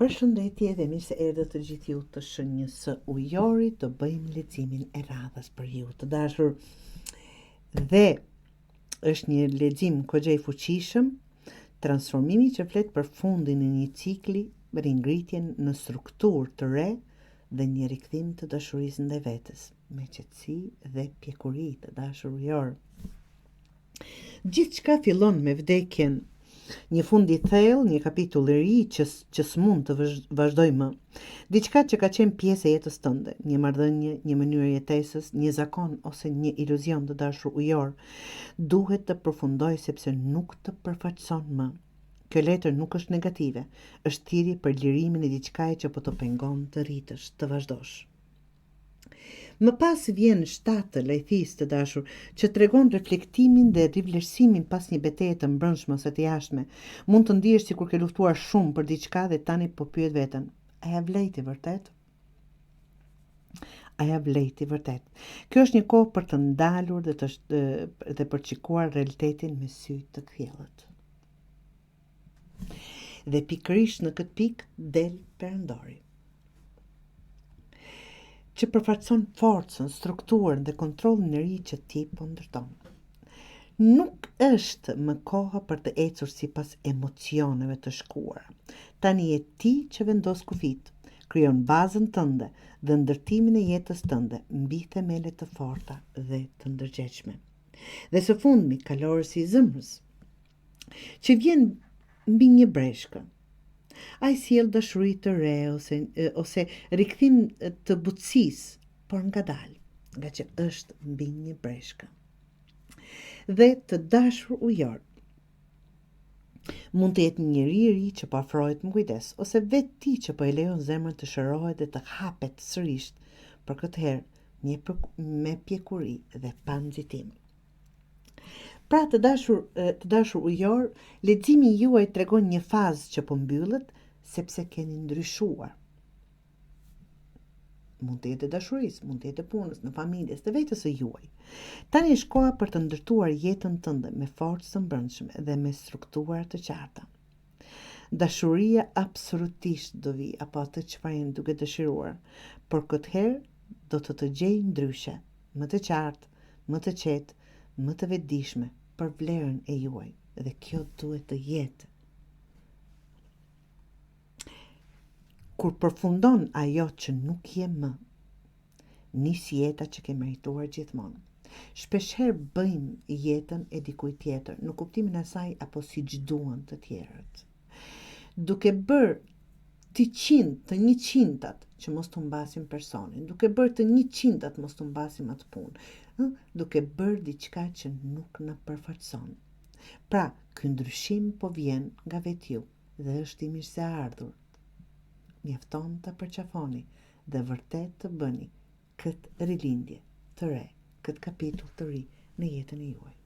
Përshëndetje dhe mirë se erdhët të gjithë ju të Shënjës së Ujorit, të bëjmë leximin e radhës për ju të dashur. Dhe është një lexim kogja i fuqishëm, transformimi që flet për fundin e një cikli, ringritjen në strukturë të re dhe një rikthim të dashurisë ndaj vetes, me qetësi dhe pjekuri të dashur ujor. Gjithçka fillon me vdekjen. Një fund i thellë, një kapitull i ri që s'mund të vazhdoj më. Diçka që ka qenë pjesë e jetës tënde, një marrëdhënie, një mënyrë jetesës, një zakon ose një iluzion të dashur ujor, duhet të përfundoj sepse nuk të përfaqëson më. Kjo letër nuk është negative, është thirrje për lirimin e diçkaje që po të pengon të rritësh, të vazhdosh. Më pas vjen shtatë lajthis të dashur, që tregon reflektimin dhe rivlerësimin pas një betaje të mbrëmshme ose të jashtme. Mund të ndihesh sikur ke luftuar shumë për diçka dhe tani po pyet veten, a ja vlejti vërtet? A ja vlejti vërtet? Kjo është një kohë për të ndalur dhe për shikuar realitetin me sy të kthjellët. Dhe pikërisht në këtë pikë del Perëndori, që përfaqëson forcën, strukturën dhe kontrollin e ri që ti po ndërton. Nuk është më koha për të ecur sipas emocioneve të shkuara. Tani je ti që vendos kufit, krijon bazën tënde dhe ndërtimin e jetës tënde mbi themele të forta dhe të ndërgjegjshme. Dhe së fundmi, kalorësi i zemrës, që vjen mbi një breshkë. Ai sjell dashuri të re ose rikthim të butësisë, por ngadalë, nga që është mbi një breshkë. Dhe të dashur ujor, mund të jetë një njeri i ri që po afrohet me kujdes, ose vetë ti që po e lejon zemrën të shërohet dhe të hapet sërish, por këtë herë me pjekuri dhe pa nxitim. Pra të dashur ujor, leximi juaj tregon një fazë që po mbyllet sepse keni ndryshuar. Mund të jetë dashurisë, mund të jetë punës, në familjes, të vetës së juaj. Tani është koha për të ndërtuar jetën tënde me forcë të mbrëmshme dhe me struktura të qarta. Dashuria absolutisht do vi, apo atë çfarë jeni duke dëshiruar, por këtë herë do të gjej ndryshe, më të qartë, më të qetë, më të vetëdijshme për vlerën e juaj, dhe kjo duhet të jetë. Kur përfundon ajo që nuk je më, nis jeta që ke merituar gjithmonë. Shpeshherë bëjmë jetën e dikujt tjetër, në kuptimin e saj apo siç duan të tjerët. Duke bërë të 100-tat që mos të mbasim personin, duke bërë të 100-tat mos të mbasim atë punë, duke bërë diçka që nuk na përfaqëson. Pra, ky ndryshim po vjen nga vetë ju dhe është i mirëseardhur. Mjafton të përqafoni dhe vërtet të bëni këtë rilindje të re, këtë kapitull të ri në jetën e juaj.